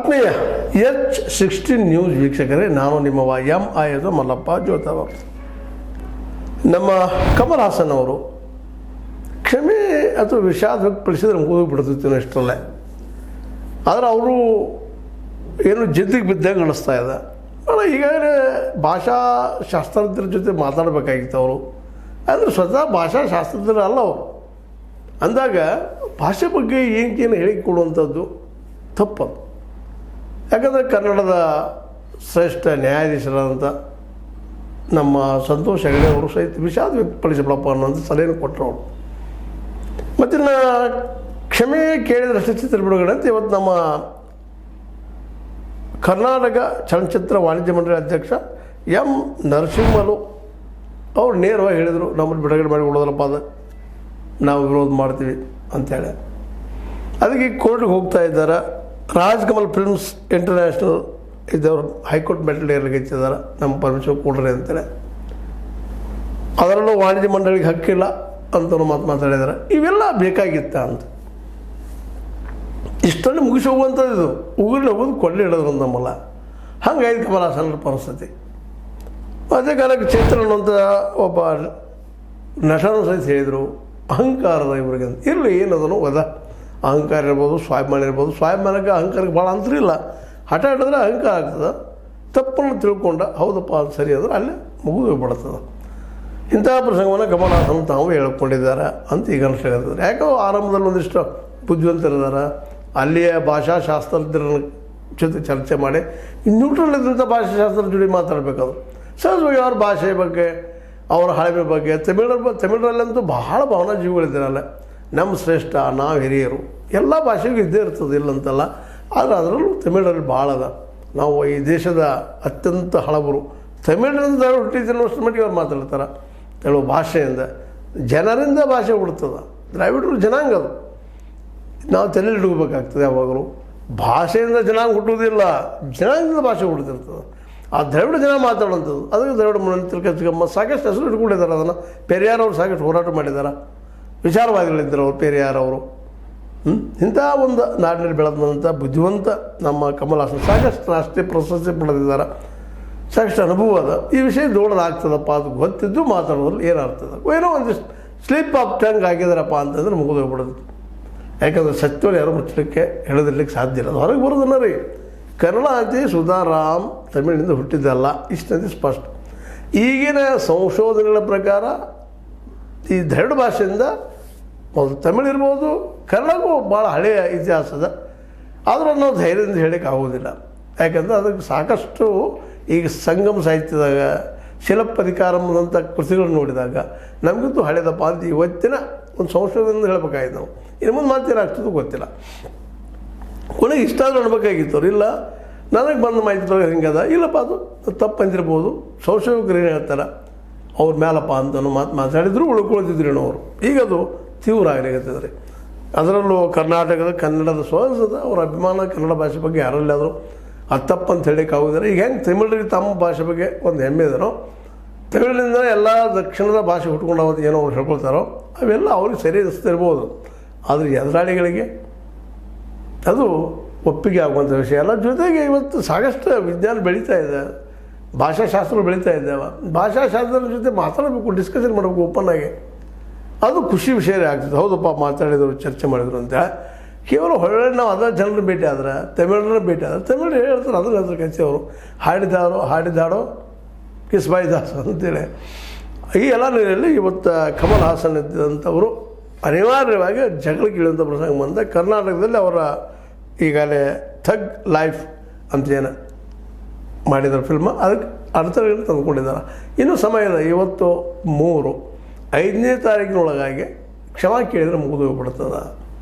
ಆತ್ಮೀಯ H16 news ವೀಕ್ಷಕರೇ, ನಾನು ನಿಮ್ಮವ MIS ಮಲ್ಲಪ್ಪ ಜೋತವ. ನಮ್ಮ ಕಮಲ್ ಹಾಸನ್ ಅವರು ಕ್ಷಮೆ ಅಥವಾ ವಿಷಾದ ವ್ಯಕ್ತಪಡಿಸಿದ್ರೆ ಮುಗಿದೋಗ್ಬಿಡ್ತಿತ್ತು ಅಷ್ಟರಲ್ಲೇ. ಆದರೆ ಅವರು ಏನು ಜಿದ್ದಿಗೆ ಬಿದ್ದಂಗೆ ಅನ್ನಿಸ್ತಾ ಇದೆ. ಈಗಾಗಲೇ ಭಾಷಾಶಾಸ್ತ್ರಜ್ಞರ ಜೊತೆ ಮಾತಾಡಬೇಕಾಗಿತ್ತು ಅವರು. ಅಂದರೆ ಸ್ವತಃ ಭಾಷಾಶಾಸ್ತ್ರಜ್ಞರು ಅಲ್ಲ ಅವರು. ಅಂದಾಗ ಭಾಷೆ ಬಗ್ಗೆ ಏನಕ್ಕೇನು ಹೇಳಿಕೊಡುವಂಥದ್ದು ತಪ್ಪದು. ಯಾಕಂದರೆ ಕನ್ನಡದ ಶ್ರೇಷ್ಠ ನ್ಯಾಯಾಧೀಶರಾದಂಥ ನಮ್ಮ ಸಂತೋಷ್ ಹೆಗಡೆ ಅವರು ಸಹಿತ ವಿಷಾದ ವ್ಯಕ್ತಪಡಿಸಬೇಡಪ್ಪ ಅನ್ನೋಂಥ ಸಲಹೆಯನ್ನು ಕೊಟ್ಟರು ಅವರು. ಮತ್ತಿನ್ನು ಕ್ಷಮೆ ಕೇಳಿದರಷ್ಟೇ ಚಿತ್ರ ಬಿಡುಗಡೆ ಅಂತ ಇವತ್ತು ನಮ್ಮ ಕರ್ನಾಟಕ ಚಲನಚಿತ್ರ ವಾಣಿಜ್ಯ ಮಂಡಳಿ ಅಧ್ಯಕ್ಷ ಎಂ ನರಸಿಂಹಲು ಅವರು ನೇರವಾಗಿ ಹೇಳಿದರು, ನಮ್ಮನ್ನು ಬಿಡುಗಡೆ ಮಾಡಿ ಕೊಡೋದಲ್ಲಪ್ಪ, ಅದು ನಾವು ವಿರೋಧ ಮಾಡ್ತೀವಿ ಅಂಥೇಳಿ. ಅದಕ್ಕೆ ಕೋರ್ಟ್ಗೆ ಹೋಗ್ತಾ ಇದ್ದಾರೆ. ರಾಜ್ಕಮಲ್ ಫಿಲ್ಮ್ಸ್ ಇಂಟರ್ನ್ಯಾಷನಲ್ ಇದ್ದವರು ಹೈಕೋರ್ಟ್ ಮೆಟ್ಟಲೇರಿಗೆ ಹೆಚ್ಚಿದ್ದಾರೆ, ನಮ್ಮ ಪರ್ಮಿಷನ್ ಕೊಡ್ರಿ ಅಂತೇಳಿ. ಅದರಲ್ಲೂ ವಾಣಿಜ್ಯ ಮಂಡಳಿಗೆ ಹಕ್ಕಿಲ್ಲ ಅಂತಲೂ ಮಾತಾಡಿದ್ದಾರೆ. ಇವೆಲ್ಲ ಬೇಕಾಗಿತ್ತ ಅಂತ ಇಷ್ಟನ್ನು ಮುಗಿಸಿ ಹೋಗುವಂಥದ್ದು. ಇದು ಉಗುರಲ್ಲಿ ಹೋಗೋದು ಕೊಳ್ಳೆ ಹಿಡಿದ್ರು ನಮ್ಮಲ್ಲ. ಹಂಗಾಯ್ತು ಕಮಲ್ ಹಾಸನ್ ಪರಿಸ್ಥಿತಿ. ಅದೇ ಕಾಲಕ್ಕೆ ಚೇತನ್ ಅನ್ನುವಂಥ ಒಬ್ಬ ನಟನೂ ಸಹಿತ ಹೇಳಿದರು, ಅಹಂಕಾರದ ಇವ್ರಿಗೆ ಅಂತ. ಇರಲಿ, ಏನದನ್ನು ಒದ ಅಹಂಕಾರ ಇರ್ಬೋದು, ಸ್ವಾಭಿಮಾನ ಇರ್ಬೋದು. ಸ್ವಾಭಿಮಾನಕ್ಕೆ ಅಹಂಕಾರಕ್ಕೆ ಭಾಳ ಅಂತರ ಇಲ್ಲ. ಹಠ ಹಿಡಿದ್ರೆ ಅಹಂಕಾರ ಆಗ್ತದೆ. ತಪ್ಪನ್ನು ತಿಳ್ಕೊಂಡ ಹೌದಪ್ಪ ಅದು ಸರಿ ಅಂದರೆ ಅಲ್ಲೇ ಮುಗಿದು ಬಿಡ್ತದೆ. ಇಂತಹ ಪ್ರಸಂಗವನ್ನು ಕಮಲ್ ಹಾಸನ್ ತಾವು ಹೇಳ್ಕೊಂಡಿದ್ದಾರೆ ಅಂತ ಈಗ ಅನಿಸ್ಲಿದ್ದಾರೆ. ಯಾಕೋ ಆರಂಭದಲ್ಲಿ ಒಂದಿಷ್ಟು ಬುದ್ಧಿವಂತರಿದ್ದಾರೆ, ಅಲ್ಲಿಯ ಭಾಷಾಶಾಸ್ತ್ರಜ್ಞರ ಜೊತೆ ಚರ್ಚೆ ಮಾಡಿ ನ್ಯೂಟ್ರಲ್ ಇದ್ದಂಥ ಭಾಷಾಶಾಸ್ತ್ರದ ಜೊತೆ ಮಾತಾಡಬೇಕಾದ್ರು. ಸಹಜವಾಗಿ ಅವ್ರ ಭಾಷೆ ಬಗ್ಗೆ, ಅವರ ಹಳೆಮೆ ಬಗ್ಗೆ. ತಮಿಳರಲ್ಲಂತೂ ಬಹಳ ಭಾವನಾ ಜೀವಿಗಳಿದ್ದಾರಲ್ಲ. ನಮ್ಮ ಶ್ರೇಷ್ಠ, ನಾವು ಹಿರಿಯರು, ಎಲ್ಲ ಭಾಷೆಗೂ ಇದ್ದೇ ಇರ್ತದೆ, ಇಲ್ಲಂತಲ್ಲ. ಆದರೆ ಅದರಲ್ಲೂ ತಮಿಳರಲ್ಲಿ ಭಾಳ ಅದ. ನಾವು ಈ ದೇಶದ ಅತ್ಯಂತ ಹಳಬರು ತಮಿಳಿನಿಂದ ಹುಟ್ಟಿದ್ದನ್ನೋಷ್ಟು ಮಟ್ಟಿಗೆ ಅವ್ರು ಮಾತಾಡ್ತಾರೆ. ಕೆಲವು ಭಾಷೆಯಿಂದ ಜನರಿಂದ ಭಾಷೆ ಹುಡ್ತದೆ. ದ್ರಾವಿಡರು ಜನಾಂಗ ಅದು, ನಾವು ತಲೆಯಲ್ಲಿ ಇಟ್ಕೋಬೇಕಾಗ್ತದೆ. ಯಾವಾಗಲೂ ಭಾಷೆಯಿಂದ ಜನಾಂಗ ಹುಟ್ಟುವುದಿಲ್ಲ, ಜನಾಂಗದಿಂದ ಭಾಷೆ ಹುಡ್ತಿರ್ತದೆ. ಆ ದ್ರಾವಿಡ ಜನ ಮಾತಾಡುವಂಥದ್ದು. ಅದಕ್ಕೆ ದ್ರಾವಿಡ ಮುನ್ನಡೆ ಸಾಕಷ್ಟು ಹೆಸರು ಇಟ್ಕೊಂಡಿದ್ದಾರೆ. ಅದನ್ನು ಪೆರಿಯಾರ್ ಅವರು ಸಾಕಷ್ಟು ಹೋರಾಟ ಮಾಡಿದ್ದಾರೆ, ವಿಚಾರವಾದಿಗಳಿದ್ದರು ಅವರು ಪೆರಿಯಾರ್ ಅವರು. ಇಂಥ ಒಂದು ನಾಡಿನಲ್ಲಿ ಬೆಳೆದಂಥ ಬುದ್ಧಿವಂತ ನಮ್ಮ ಕಮಲ್ ಹಾಸನ್ ಸಾಕಷ್ಟು ರಾಷ್ಟ್ರೀಯ ಪ್ರಶಸ್ತಿ ಪಡೆದಿದ್ದಾರೆ, ಸಾಕಷ್ಟು ಅನುಭವ ಅದ. ಈ ವಿಷಯ ದೊಡ್ಡದಾಗ್ತದಪ್ಪ ಅದು ಗೊತ್ತಿದ್ದು ಮಾತಾಡೋದ್ರಲ್ಲಿ ಏನಾಗ್ತದೆ. ಏನೋ ಒಂದಿಷ್ಟು ಸ್ಲಿಪ್ ಆಫ್ ಟಂಗ್ ಆಗಿದ್ದಾರಪ್ಪ ಅಂತಂದ್ರೆ ಮುಗಿದೋಗ್ಬಿಡೋದು. ಯಾಕಂದರೆ ಸತ್ಯವನ್ನು ಯಾರು ಮುಚ್ಚಲಿಕ್ಕೆ ಹೇಳೋದಿರ್ಲಿಕ್ಕೆ ಸಾಧ್ಯ ಇಲ್ಲ. ಅದು ಹೊರಗೆ ಬರೋದನ್ನ ರೀ. ಕನ್ನಡ ಅಂತೆ ಸುಧಾರಾಮ್ ತಮಿಳಿನಿಂದ ಹುಟ್ಟಿದ್ದಲ್ಲ, ಇಷ್ಟಂತೆ ಸ್ಪಷ್ಟ. ಈಗಿನ ಸಂಶೋಧನೆಗಳ ಪ್ರಕಾರ ಈ ದ್ರಾವಿಡ ಭಾಷೆಯಿಂದ ಮೊದಲು ತಮಿಳು ಇರ್ಬೋದು, ಕನ್ನಡಕ್ಕೂ ಭಾಳ ಹಳೆಯ ಇತಿಹಾಸದ. ಆದರೂ ನಾವು ಧೈರ್ಯದಿಂದ ಹೇಳೋಕ್ಕೆ ಆಗೋದಿಲ್ಲ. ಯಾಕಂದರೆ ಅದಕ್ಕೆ ಸಾಕಷ್ಟು ಈಗ ಸಂಗಮ ಸಾಹಿತ್ಯದಾಗ ಶಿಲಪ್ಪಧಿಕಾರಂಥ ಕೃತಿಗಳನ್ನು ನೋಡಿದಾಗ ನಮಗಂತೂ ಹಳೆದಪ್ಪ ಅಂತ ಇವತ್ತಿನ ಒಂದು ಸಂಶೋಧನೆಯಿಂದ ಹೇಳಬೇಕಾಗಿತ್ತು ನಾವು. ಇನ್ನು ಮುಂದೆ ಮಾತೇನಾಗ್ತದೋ ಗೊತ್ತಿಲ್ಲ. ಕೊನೆಗೆ ಇಷ್ಟಾದರೂ ಅನ್ಬೇಕಾಗಿತ್ತು ಅವ್ರು. ಇಲ್ಲ, ನನಗೆ ಬಂದ ಮಾಹಿತಿ ಹಿಂಗದ, ಇಲ್ಲಪ್ಪ ಅದು ತಪ್ಪು ಅಂತಿರ್ಬೋದು. ಸಂಶೋಧಕರು ಏನು ಹೇಳ್ತಾರೆ ಅವ್ರ ಮೇಲಪ್ಪ ಅಂತನೂ ಮಾತಾಡಿದ್ರು ಉಳ್ಕೊಳ್ತಿದ್ರು ಅವರು. ಈಗ ಅದು ತೀವ್ರ ಆಗಲಿಕ್ಕತ್ತಿದ್ದಾರೆ. ಅದರಲ್ಲೂ ಕರ್ನಾಟಕದ ಕನ್ನಡದ ಸ್ವಾಸದ ಅವರ ಅಭಿಮಾನ ಕನ್ನಡ ಭಾಷೆ ಬಗ್ಗೆ ಯಾರಲ್ಲಾದರೂ ಅದು ತಪ್ಪಂತ ಹೇಳೋಕ್ಕೆ ಆಗೋದಿಲ್ಲ. ಈಗ ಹೆಂಗೆ ತಮಿಳರಿಗೆ ತಮ್ಮ ಭಾಷೆ ಬಗ್ಗೆ ಒಂದು ಹೆಮ್ಮೆ ಇದರೋ, ತಮಿಳಿನಿಂದ ಎಲ್ಲ ದಕ್ಷಿಣದ ಭಾಷೆ ಹುಟ್ಕೊಂಡಾವತ್ತು ಏನೋ ಅವ್ರು ಹೇಳ್ಕೊಳ್ತಾರೋ ಅವೆಲ್ಲ ಅವ್ರಿಗೆ ಸರಿ ಅನಿಸ್ತಿರ್ಬೋದು. ಆದರೆ ಎದುರಾಳಿಗಳಿಗೆ ಅದು ಒಪ್ಪಿಗೆ ಆಗುವಂಥ ವಿಷಯ ಅಲ್ಲ. ಜೊತೆಗೆ ಇವತ್ತು ಸಾಕಷ್ಟು ವಿಜ್ಞಾನ ಬೆಳೀತಾ ಇದೆ, ಭಾಷಾಶಾಸ್ತ್ರ ಬೆಳೀತಾ ಇದ್ದಾವೆ. ಭಾಷಾಶಾಸ್ತ್ರದ ಜೊತೆ ಮಾತಾಡಬೇಕು, ಡಿಸ್ಕಷನ್ ಮಾಡಬೇಕು ಓಪನ್ ಆಗಿ. ಅದು ಖುಷಿ ವಿಷಯ ಆಗ್ತದೆ. ಹೌದಪ್ಪ ಮಾತಾಡಿದರು, ಚರ್ಚೆ ಮಾಡಿದರು ಅಂತ. ಕೇವಲ ಹೊರಗಡೆ ನಾವು ಅದರ ಜನರನ್ನ ಭೇಟಿ ಆದ್ರೆ, ತಮಿಳರನ್ನ ಭೇಟಿ ಆದ್ರೆ ತಮಿಳು ಹೇಳ್ತಾರೆ, ಅದನ್ನು ಹೇಳ್ತಾರೆ ಕಚ್ಚಿ ಅವರು ಹಾಡಿದಾಡೋ ಕಿಸ್ಬಾಯಿ ದಾಸ್ ಅಂತೇಳಿ. ಈ ಎಲ್ಲ ನೀರಲ್ಲಿ ಇವತ್ತು ಕಮಲ್ ಹಾಸನ್ ಇದ್ದಂಥವರು ಅನಿವಾರ್ಯವಾಗಿ ಜಗಳಕ್ಕೆ ಇಳಿಯುವಂಥ ಪ್ರಸಂಗ ಬಂದ. ಕರ್ನಾಟಕದಲ್ಲಿ ಅವರ ಈಗಾಗಲೇ ಥಗ್ ಲೈಫ್ ಅಂತ ಏನು ಮಾಡಿದ್ದಾರೆ ಫಿಲ್ಮ್, ಅದಕ್ಕೆ ಅರ್ಥಗಳನ್ನು ತಂದುಕೊಂಡಿದ್ದಾರೆ. ಇನ್ನೂ ಸಮಯ ಇದೆ. ಇವತ್ತು 5ನೇ ತಾರೀಕಿನೊಳಗಾಗಿ ಕ್ಷಮಾ ಕೇಳಿದರೆ ಮುಗಿದು ಹೋಗ್ಬಿಡ್ತದೆ.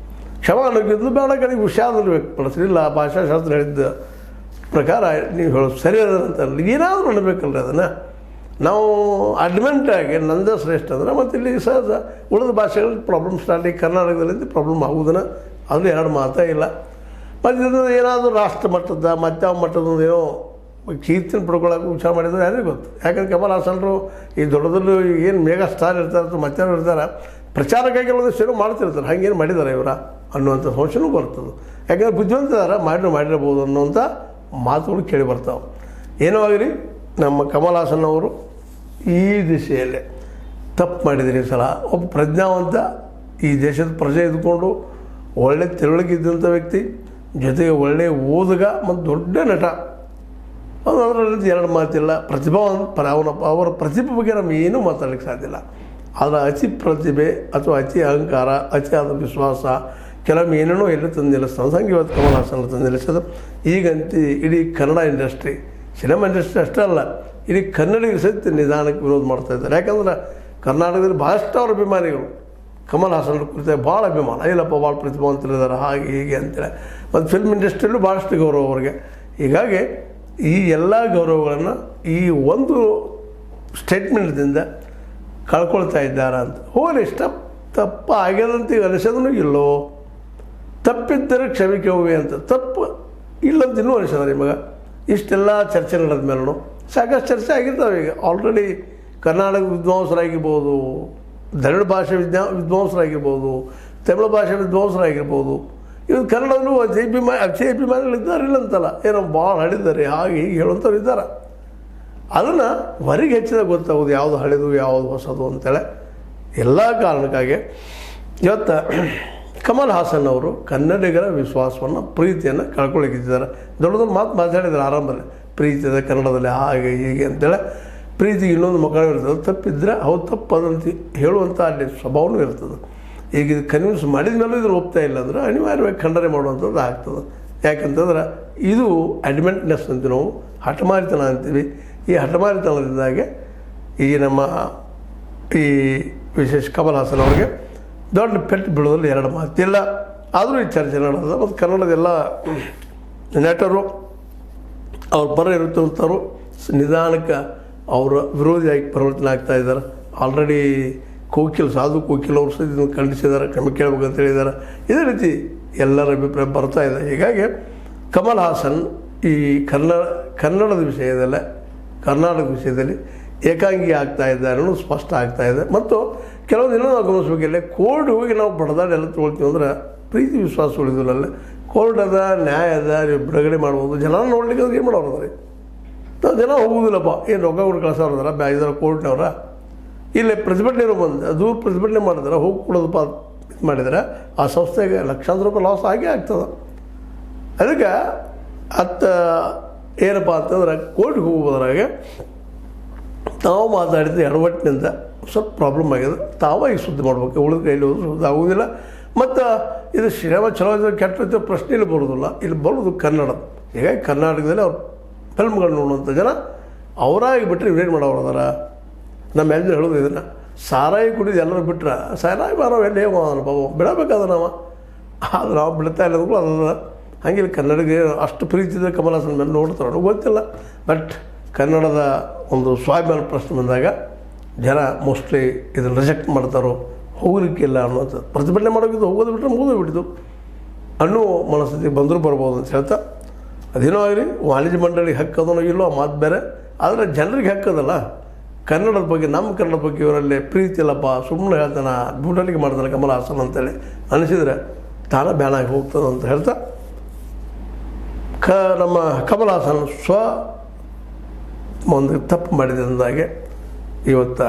ಕ್ಷಮಾ ಅನ್ನೋಕ್ಕಿಂತಲೂ ಬೇಡ ಕಡೆಗೆ ವಿಷಾದದಲ್ಲಿ ವ್ಯಕ್ತಪಡಿಸಲಿಲ್ಲ. ಭಾಷಾಶಾಸ್ತ್ರ ಹೇಳಿದ್ದ ಪ್ರಕಾರ ನೀವು ಹೇಳೋದು ಸರಿ ಅದಂತಲ್ಲ, ಏನಾದರೂ ಅನ್ಬೇಕಲ್ರಿ ಅದನ್ನು. ನಾವು ಅಡ್ಮೆಂಟಾಗಿ ನಂದೇ ಶ್ರೇಷ್ಠ ಅಂದರೆ ಮತ್ತು ಇಲ್ಲಿ ಸಹಜ ಉಳಿದ ಭಾಷೆಗಳಲ್ಲಿ ಪ್ರಾಬ್ಲಮ್ ಸ್ಟಾರ್ಟ್ ಆಗಿ ಕರ್ನಾಟಕದಲ್ಲಿ ಪ್ರಾಬ್ಲಮ್ ಆಗೋದನ್ನು ಅದು ಎರಡು ಮಾತೇ ಇಲ್ಲ. ಮತ್ತು ಇದು ಏನಾದರೂ ರಾಷ್ಟ್ರ ಮಟ್ಟದ ಯಾವ ಮಟ್ಟದ ಏನೋ ಕೀರ್ತಿನ ಪಡ್ಕೊಳ್ಳೋಕೆ ವಿಚಾರ ಮಾಡಿದ್ರೆ ಯಾರಿಗೂ ಗೊತ್ತು. ಯಾಕಂದ್ರೆ ಕಮಲ್ ಹಾಸನ್ರು ಈ ದೊಡ್ಡದಲ್ಲೂ ಏನು ಮೇಗಾ ಸ್ಟಾರ್ ಇರ್ತಾರೆ ಅಥವಾ ಮತ್ತಾರು ಇರ್ತಾರೆ, ಪ್ರಚಾರಕ್ಕಾಗಿ ಒಂದಿಷ್ಟು ಏನೋ ಮಾಡ್ತಿರ್ತಾರೆ. ಹಾಗೇನು ಮಾಡಿದ್ದಾರೆ ಇವರ ಅನ್ನುವಂಥ ಸಂಶಯನೂ ಬರ್ತದೆ. ಯಾಕಂದರೆ ಬುದ್ಧಿವಂತದಾರ ಮಾಡಿರ್ಬೋದು ಅನ್ನೋಂಥ ಮಾತುಗಳು ಕೇಳಿ ಬರ್ತಾವೆ. ಏನೋ ಆಗಲಿ ನಮ್ಮ ಕಮಲ್ ಹಾಸನ್ ಅವರು ಈ ದಿಶೆಯಲ್ಲೇ ತಪ್ಪು ಮಾಡಿದರೆ ಈ ಸಲ ಒಬ್ಬ ಪ್ರಜ್ಞಾವಂತ ಈ ದೇಶದ ಪ್ರಜೆ ಇದ್ದುಕೊಂಡು ಒಳ್ಳೆ ತಿಳುವಳಿಕಿದ್ದಂಥ ವ್ಯಕ್ತಿ, ಜೊತೆಗೆ ಒಳ್ಳೆಯ ಓದುಗ ಮತ್ತು ದೊಡ್ಡ ನಟ, ಅದರಲ್ಲಿ ಎರಡು ಮಾತಿಲ್ಲ. ಪ್ರತಿಭಾವಂತ ಅವರ ಪ್ರತಿಭೆ ಬಗ್ಗೆ ನಮ್ಗೆ ಏನೂ ಮಾತಾಡಲಿಕ್ಕೆ ಸಾಧ್ಯ ಇಲ್ಲ. ಆದರೆ ಅತಿ ಪ್ರತಿಭೆ ಅಥವಾ ಅತಿ ಅಹಂಕಾರ, ಅತಿಯಾದ ವಿಶ್ವಾಸ ಕೆಲವೊಮ್ಮೆ ಏನೇನೋ ಎಲ್ಲ ತಂದು ನಿಲ್ಲಿಸ್ತಾನೆ. ಸಂಘ ಇವತ್ತು ಕಮಲ್ ಹಾಸನ್ ತಂದು ನಿಲ್ಲಿಸೋದು ಈಗಂತೂ ಇಡೀ ಕನ್ನಡ ಇಂಡಸ್ಟ್ರಿ, ಸಿನಿಮಾ ಇಂಡಸ್ಟ್ರಿ ಅಷ್ಟೇ ಅಲ್ಲ, ಇಡೀ ಕನ್ನಡಿಗರು ಸಹಿತ ನಿಧಾನಕ್ಕೆ ವಿರೋಧ ಮಾಡ್ತಾಯಿದ್ದಾರೆ. ಯಾಕಂದ್ರೆ ಕರ್ನಾಟಕದಲ್ಲಿ ಭಾಳಷ್ಟು ಅವ್ರ ಅಭಿಮಾನಿಗಳು ಕಮಲ್ ಹಾಸನ್ ಕುರಿತ ಭಾಳ ಅಭಿಮಾನ, ಇಲ್ಲಪ್ಪ ಭಾಳ ಪ್ರತಿಭಾವಂತರಿದ್ದಾರೆ ಹಾಗೆ ಹೀಗೆ ಅಂತೇಳಿ. ಮತ್ತು ಫಿಲ್ಮ್ ಇಂಡಸ್ಟ್ರಿಯಲ್ಲೂ ಭಾಳಷ್ಟು ಗೌರವ ಅವ್ರಿಗೆ. ಹೀಗಾಗಿ ಈ ಎಲ್ಲ ಗೌರವಗಳನ್ನು ಈ ಒಂದು ಸ್ಟೇಟ್ಮೆಂಟ್ದಿಂದ ಕಳ್ಕೊಳ್ತಾ ಇದ್ದಾರೆ ಅಂತ. ಹೋಗಲಿ, ಇಷ್ಟ ತಪ್ಪು ಆಗ್ಯದಂತ ಈಗ ಅನಿಸೋದೂ ಇಲ್ಲೋ, ತಪ್ಪಿದ್ದರೆ ಕ್ಷಮಿಕೆ ಹೋಗಿ ಅಂತ. ತಪ್ಪು ಇಲ್ಲಂತ ಇನ್ನೂ ಅನಿಸೋದ ನಿಮಗೆ? ಇಷ್ಟೆಲ್ಲ ಚರ್ಚೆ ನಡೆದ ಮೇಲೂ ಸಾಕಷ್ಟು ಚರ್ಚೆ ಆಗಿರ್ತಾವೆ. ಈಗ ಆಲ್ರೆಡಿ ಕರ್ನಾಟಕ ವಿದ್ವಾಂಸರಾಗಿರ್ಬೋದು, ದ್ರವಿಡ ಭಾಷೆ ವಿದ್ವಾಂಸರಾಗಿರ್ಬೋದು, ತಮಿಳು ಭಾಷೆ ವಿದ್ವಾಂಸರಾಗಿರ್ಬೋದು, ಇವ್ರು ಕನ್ನಡದಲ್ಲೂ ಅಭಿಮಾನಿಗಳಿದ್ದಾರೆ ಇಲ್ಲಂತಲ್ಲ, ಏನೋ ಭಾಳ ಹಳಿದ್ದಾರೆ ಹಾಗೆ ಹೀಗೆ ಹೇಳುವಂಥವ್ರು ಇದ್ದಾರೆ. ಅದನ್ನು ಹೊರಗೆ ಹೆಚ್ಚಿದಾಗ ಗೊತ್ತಾಗೋದು ಯಾವುದು ಹಳೆದು ಯಾವುದು ಹೊಸದು ಅಂತೇಳಿ. ಎಲ್ಲ ಕಾರಣಕ್ಕಾಗಿ ಇವತ್ತು ಕಮಲ್ ಹಾಸನ್ ಅವರು ಕನ್ನಡಿಗರ ವಿಶ್ವಾಸವನ್ನು, ಪ್ರೀತಿಯನ್ನು ಕಳ್ಕೊಳ್ಳಿಕ್ಕಿದ್ದಾರೆ. ದೊಡ್ಡ ದೊಡ್ಡ ಮಾತು ಮಾತಾಡಿದ್ದಾರೆ ಆರಂಭದಲ್ಲಿ, ಪ್ರೀತಿ ಇದೆ ಕನ್ನಡದಲ್ಲಿ ಹಾಗೆ ಹೀಗೆ ಅಂತೇಳಿ. ಪ್ರೀತಿಗೆ ಇನ್ನೊಂದು ಮಕ್ಕಳು ಇರ್ತದೆ, ತಪ್ಪಿದ್ರೆ ಹೌದು ತಪ್ಪು ಅದಂತ ಹೇಳುವಂಥ ಅಲ್ಲಿ ಸ್ವಭಾವನೂ ಇರ್ತದೆ. ಈಗ ಇದು ಕನ್ವಿನ್ಸ್ ಮಾಡಿದ ಮೇಲೂ ಇದ್ರ ಒಪ್ತಾ ಇಲ್ಲ ಅಂದ್ರೆ ಅನಿವಾರ್ಯವಾಗಿ ಖಂಡನೆ ಮಾಡುವಂಥದ್ದು ಆಗ್ತದೆ. ಯಾಕಂತಂದ್ರೆ ಇದು ಅಡ್ಮೆಂಟ್ನೆಸ್ ಅಂತೀವಿ ನಾವು, ಹಠಮಾರಿತನ ಅಂತೀವಿ. ಈ ಹಠಮಾರಿತನದಿಂದಾಗೆ ಈ ನಮ್ಮ ಈ ವಿಶೇಷ ಕಮಲ್ ಹಾಸನ್ ಅವ್ರಿಗೆ ದೊಡ್ಡ ಪೆಟ್ಟು ಬೀಳೋದ್ರಲ್ಲಿ ಎರಡು ಮಾತಿಲ್ಲ. ಆದರೂ ಈ ಚರ್ಚೆ ನಡೆದ. ಮತ್ತು ಕನ್ನಡದ ಎಲ್ಲ ನಟರು ಅವ್ರ ಪರ ಇರುತ್ತಂಥವ್ರು ನಿಧಾನಕ್ಕೆ ಅವರ ವಿರೋಧಿಯಾಗಿ ಪರಿವರ್ತನೆ ಆಗ್ತಾ ಇದ್ದಾರೆ. ಆಲ್ರೆಡಿ ಸಾಧು ಕೋಕಿಲ್ ಅವರು ಸಹ ಇದನ್ನು ಖಂಡಿಸಿದ್ದಾರೆ, ಕ್ಷಮೆ ಕೇಳಬೇಕಂತ ಹೇಳಿದ್ದಾರೆ. ಇದೇ ರೀತಿ ಎಲ್ಲರ ಅಭಿಪ್ರಾಯ ಬರ್ತಾ ಇದೆ. ಹೀಗಾಗಿ ಕಮಲ್ ಹಾಸನ್ ಈ ಕನ್ನಡದ ವಿಷಯದಲ್ಲೇ, ಕರ್ನಾಟಕದ ವಿಷಯದಲ್ಲಿ ಏಕಾಂಗಿ ಆಗ್ತಾ ಇದ್ದಾರೆ ಅನ್ನೋದು ಸ್ಪಷ್ಟ ಆಗ್ತಾ ಇದೆ. ಮತ್ತು ಕೆಲವೊಂದು ಇನ್ನೂ ನಾವು ಗಮನಿಸಬೇಕಿಲ್ಲ, ಕೋರ್ಟ್ ಹೋಗಿ ನಾವು ಬಡದಾಡಿ ಎಲ್ಲ ತೊಗೊಳ್ತೀವಿ ಅಂದ್ರೆ ಪ್ರೀತಿ ವಿಶ್ವಾಸ ಉಳಿದಿಲ್ಲ. ಕೋರ್ಟ್ ಅದ, ನ್ಯಾಯ ಅದ, ನೀವು ಬಿಡುಗಡೆ ಮಾಡ್ಬೋದು. ಜನ ನೋಡ್ಲಿಕ್ಕೆ ಅಂದ್ರೆ ಏನು ಮಾಡೋರು ಅದ್ರಿ? ನಾವು ಜನ ಹೋಗೋದಿಲ್ಲಪ್ಪ, ಏನು ರೊಕ್ಕ ಕೊಟ್ಟು ಕಳ್ಸೋರದಾರ ಇದರ ಕೋರ್ಟ್ನವ್ರ. ಇಲ್ಲೇ ಪ್ರತಿಭಟನೆ ಬಂದು ದೂರ ಪ್ರತಿಭಟನೆ ಮಾಡಿದ್ರೆ ಹೋಗಿ ಕೊಡೋದಪ್ಪ ಇದು ಮಾಡಿದರೆ ಆ ಸಂಸ್ಥೆಗೆ ಲಕ್ಷಾಂತರ ರೂಪಾಯಿ ಲಾಸ್ ಆಗೇ ಆಗ್ತದೆ. ಅದಕ್ಕೆ ಏನಪ್ಪ ಅಂತಂದ್ರೆ ಕೋರ್ಟ್ಗೆ ಹೋಗೋದ್ರಾಗೆ ತಾವು ಮಾತಾಡಿದ ಎಡವಟ್ಟಿನಿಂದ ಸ್ವಲ್ಪ ಪ್ರಾಬ್ಲಮ್ ಆಗಿದೆ. ತಾವಾಗಿ ಸುದ್ದಿ ಮಾಡ್ಬೇಕು, ಉಳಿದ ಕೈಲಿ ಹೋದ್ರೆ ಸುದ್ದಿ ಆಗೋದಿಲ್ಲ. ಮತ್ತು ಇದು ಸಿನಿಮಾ ಚಲೋ ಇದ್ರೆ ಕೆಟ್ಟ ಪ್ರಶ್ನೆ ಇಲ್ಲಿ ಬರೋದಿಲ್ಲ. ಇಲ್ಲಿ ಬರೋದು ಕನ್ನಡ. ಹೀಗಾಗಿ ಕರ್ನಾಟಕದಲ್ಲಿ ಅವ್ರು ಫಿಲ್ಮ್ಗಳು ನೋಡುವಂಥ ಜನ ಅವರಾಗಿ ಬಿಟ್ಟರೆ ಇವೇನು ಮಾಡೋರದಾರ. ನಮ್ಮ ಎಲ್ಲ ಹೇಳೋದು ಇದನ್ನು, ಸಾರಾಯಿ ಕುಡಿದು ಎಲ್ಲರೂ ಬಿಟ್ರೆ ಸಾರಾಯಿ ಮಾರವ ಎಲ್ಲ ಹೇಗೋ ಬಾಬು ಬಿಡಬೇಕಾದ ನಾವು. ಅದು ನಾವು ಬಿಡ್ತಾ ಇಲ್ಲದಕ್ಕೂ ಅದ. ಹಾಗೆ ಕನ್ನಡಿಗೆ ಅಷ್ಟು ಪ್ರೀತಿ ಇದೆ ಕಮಲ್ ಹಾಸನ್ ಮೇಲೆ ನೋಡ್ತಾರೆ, ಗೊತ್ತಿಲ್ಲ. ಬಟ್ ಕನ್ನಡದ ಒಂದು ಸ್ವಾಭಿಮಾನ ಪ್ರಶ್ನೆ ಬಂದಾಗ ಜನ ಮೋಸ್ಟ್ಲಿ ಇದನ್ನು ರಿಜೆಕ್ಟ್ ಮಾಡ್ತಾರೋ, ಹೋಗಲಿಕ್ಕಿಲ್ಲ ಅನ್ನೋದು. ಪ್ರತಿಭಟನೆ ಮಾಡೋಕ್ಕಿದ್ದು ಹೋಗೋದು ಬಿಟ್ಟರೆ ಮುಗಿದು ಬಿಟ್ಟಿದ್ದು ಅನ್ನೋ ಮನಸ್ಥಿತಿ ಬಂದರೂ ಬರ್ಬೋದು ಅಂತ ಹೇಳ್ತಾ, ಅದೇನೋ ಆಗಲಿ ವಾಣಿಜ್ಯ ಮಂಡಳಿಗೆ ಹಕ್ಕದನೋ ಇಲ್ಲೋ ಆ ಮಾತು ಬೇರೆ. ಆದರೆ ಜನರಿಗೆ ಹಕ್ಕದಲ್ಲ ಕನ್ನಡದ ಬಗ್ಗೆ, ನಮ್ಮ ಕನ್ನಡದ ಬಗ್ಗೆ ಇವರಲ್ಲಿ ಪ್ರೀತಿ ಇಲ್ಲಪ್ಪ, ಸುಮ್ಮನೆ ಹೇಳ್ತಾನೆ, ಬ್ಯೂಟಲಿಗೆ ಮಾಡ್ತಾನೆ ಕಮಲ್ ಹಾಸನ್ ಅಂತೇಳಿ ಅನಿಸಿದರೆ ತಾನೇ ಬ್ಯಾನ್ ಆಗಿ ಹೋಗ್ತದೆ ಅಂತ ಹೇಳ್ತಾ, ನಮ್ಮ ಕಮಲ್ ಹಾಸನ್ ಒಂದು ತಪ್ಪು ಮಾಡಿದಂದಾಗೆ ಇವತ್ತು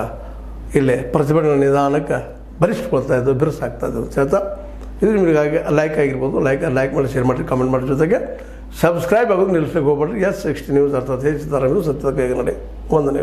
ಇಲ್ಲೇ ಪ್ರತಿಭಟನೆ ನಿಧಾನಕ್ಕೆ ಬಲಿಷ್ಠಗೊಳ್ತಾ ಇದ್ದು, ಬಿರುಸಾಗ್ತಾಯಿದ್ದು ಅಂತ ಹೇಳ್ತಾ, ಇದು ನಿಮಗಾಗಿ ಲೈಕ್ ಆಗಿರ್ಬೋದು. ಲೈಕ್ ಮಾಡಿ, ಶೇರ್ ಮಾಡಿ, ಕಮೆಂಟ್ ಮಾಡಿ, ಜೊತೆಗೆ ಸಬ್ಸ್ಕ್ರೈಬ್ ಆಗೋದು ನಿಲ್ಲಿಸ್ಲಿಕ್ಕೆ ಹೋಗ್ಬೇಡ್ರಿ. S60 ನ್ಯೂಸ್ ಅರ್ಥಾತ್ ಹೆಚ್ಚು ತರ ಸತ್ಯದ ಕೈಗೆ ನಡೆ. ವಂದನೆ.